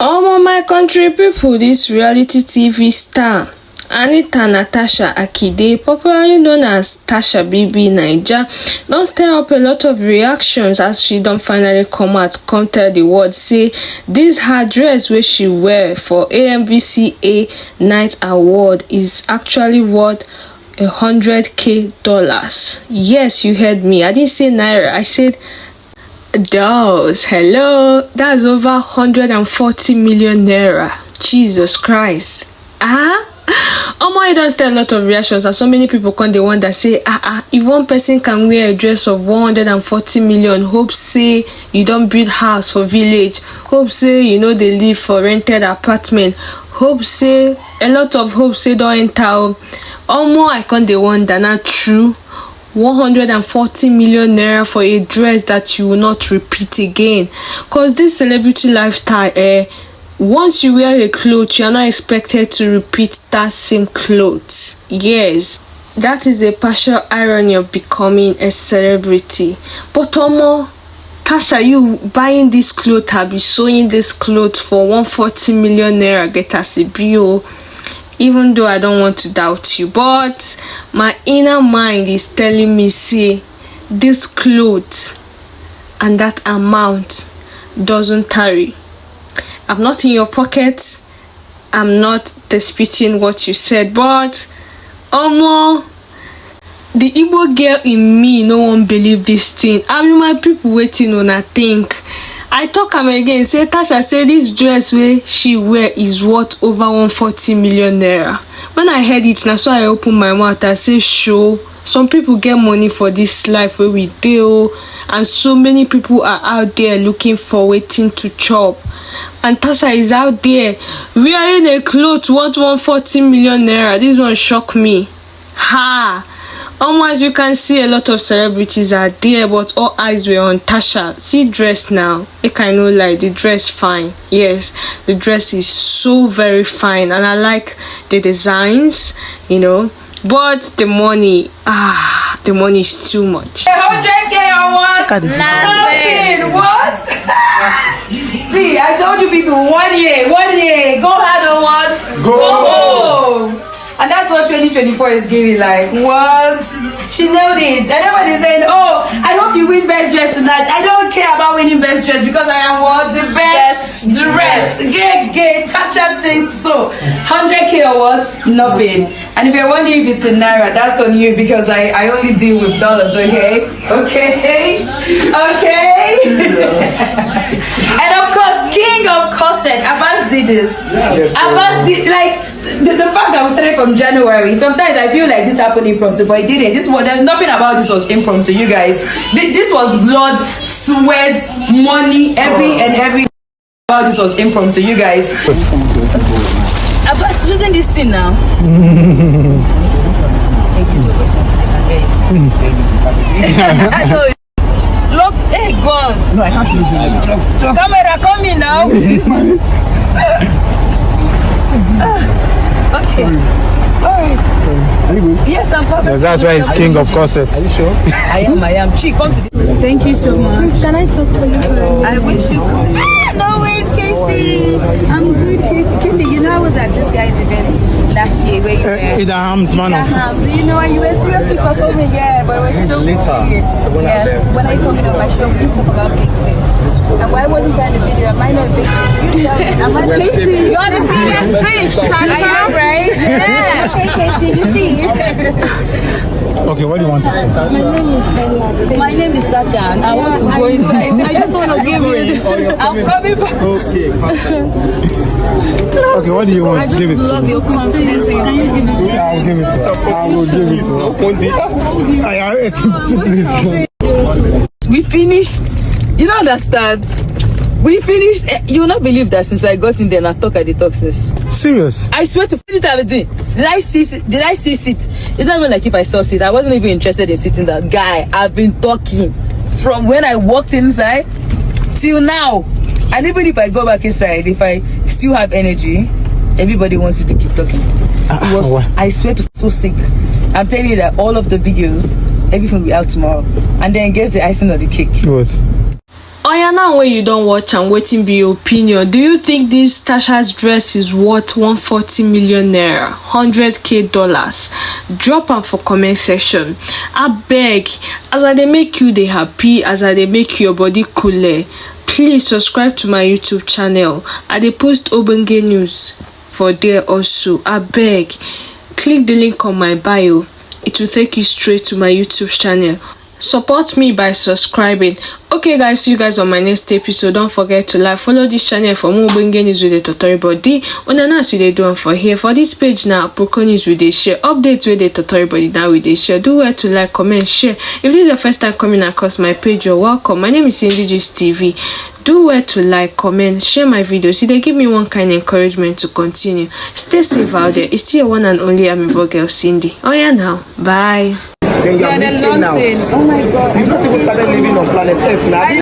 My country people, this reality TV star Anita Natasha Akide, popularly known as Tacha Bbnaija, don stir up a lot of reactions as she don finally come tell the world say this her dress wey she wear for AMVCA Night Award is actually worth $100,000. Yes, you heard me. I didn't say naira, I said dollars. Hello, that's over 140 million naira. Jesus Christ. I don't see a lot of reactions and so many people come they wonder say if one person can wear a dress of 140 million, hope say you don't build house for village, hope say you know they live for rented apartment, hope say a lot of hope say don't enter. I can't they wonder not true. 140 million naira for a dress that you will not repeat again, because this celebrity lifestyle, once you wear a clothes, you are not expected to repeat that same clothes. Yes, that is a partial irony of becoming a celebrity. But Tasha, you buying this clothes, have be sewing this clothes for 140 million naira, get us a bio. Even though I don't want to doubt you, but my inner mind is telling me, see, this clothes and that amount doesn't tarry. I'm not in your pocket. I'm not disputing what you said, but the Igbo girl in me no one believe this thing. I mean, my people waiting on I think. I talk am again, say Tasha say this dress where she wear is worth over 140 million naira. When I heard it, now so I open my mouth, I say show. Some people get money for this life where we do, and so many people are out there looking for waiting to chop. And Tasha is out there wearing a clothes worth 140 million naira. This one shocked me. As you can see, a lot of celebrities are there, but all eyes were on Tasha. See dress now. Make I no lie, the dress fine. Yes, the dress is so very fine, and I like the designs, you know. But the money, the money is too much. 100K or what? Nothing. What? See, I told you people, 1 year, go hard or what? Go home. And that's what 2024 is giving. Like, what? She nailed it. And everybody's saying, oh, I hope you win best dress tonight. I don't care about winning best dress because I am what? The best dress. Gay. Tacha says so. 100K or what? Nothing. And if you're wondering if it's in naira, that's on you because I only deal with dollars, okay? And of course, king of corset, Abbas did this. Yes, Abbas did, like, the fact that we started from January, sometimes I feel like this happened impromptu, but it didn't. There's nothing about this was impromptu, you guys. This was blood, sweat, money, every about this was impromptu, you guys. Abbas losing this thing now. Look, hey God. No, I can't lose it. Camera, come in now. Okay. Alright. Are you good? Yes, I'm perfect. Yes, that's why he's king of corsets. Are you sure? I am. Chi, come to the... Thank you so much. Can I talk to you? I wish you could. No ways, Casey. I'm good, Casey, you know I was at this guy's event last year where you were. Idaham's man of... Do you know when you were seriously performing? Yeah, but it was so later. Yeah. When are you coming on my show? We talk about big fish. And why wasn't that in the video? Am I not a big fish? You tell me. Am I Casey? You're the biggest fish. I am, right? Yeah. Okay, Casey, you see. Okay, what do you want to say? My name is Tacha, and I want to go inside. I just want to give it. I'm coming back. Okay, okay, what do you want? Give it to me. I just love your confidence. I'll give it to you. I will give it to you. Please. We finished. You don't understand. We finished. You will not believe that since I got in there and I talk at the toxins. Serious? I swear to finish everything. Did I see it? It's not even like if I saw it. I wasn't even interested in sitting that guy. I've been talking from when I walked inside till now. And even if I go back inside, if I still have energy, everybody wants you to keep talking. I swear to so sick. I'm telling you that all of the videos, everything will be out tomorrow. And then guess the icing on the cake. What? Oh yeah, now when you don't watch and waiting be your opinion. Do you think this Tacha's dress is worth 140 million naira, $100K? Drop am for comment section. I beg, as I dey make you dey happy, as I dey make your body cooler, please subscribe to my YouTube channel. I dey post ogbonge news for there also. I beg, click the link on my bio. It will take you straight to my YouTube channel. Support me by subscribing. Okay guys, see you guys on my next episode. Don't forget to like, follow this channel for more bringing news with the tutorial body. Unanas we dey do for here. For this page now, Proko news we dey share, updates with the tutorial body now we dey share. Do well to like, comment, share. If this is your first time coming across my page, you're welcome. My name is Richest TV. Do well to like, comment, share my videos. See, they give me one kind of encouragement to continue. Stay safe out there. It's still your one and only amiable girl Cindy. Oh yeah, now bye. Then you're missing out. Oh my god. You've not even started living on planet Earth now.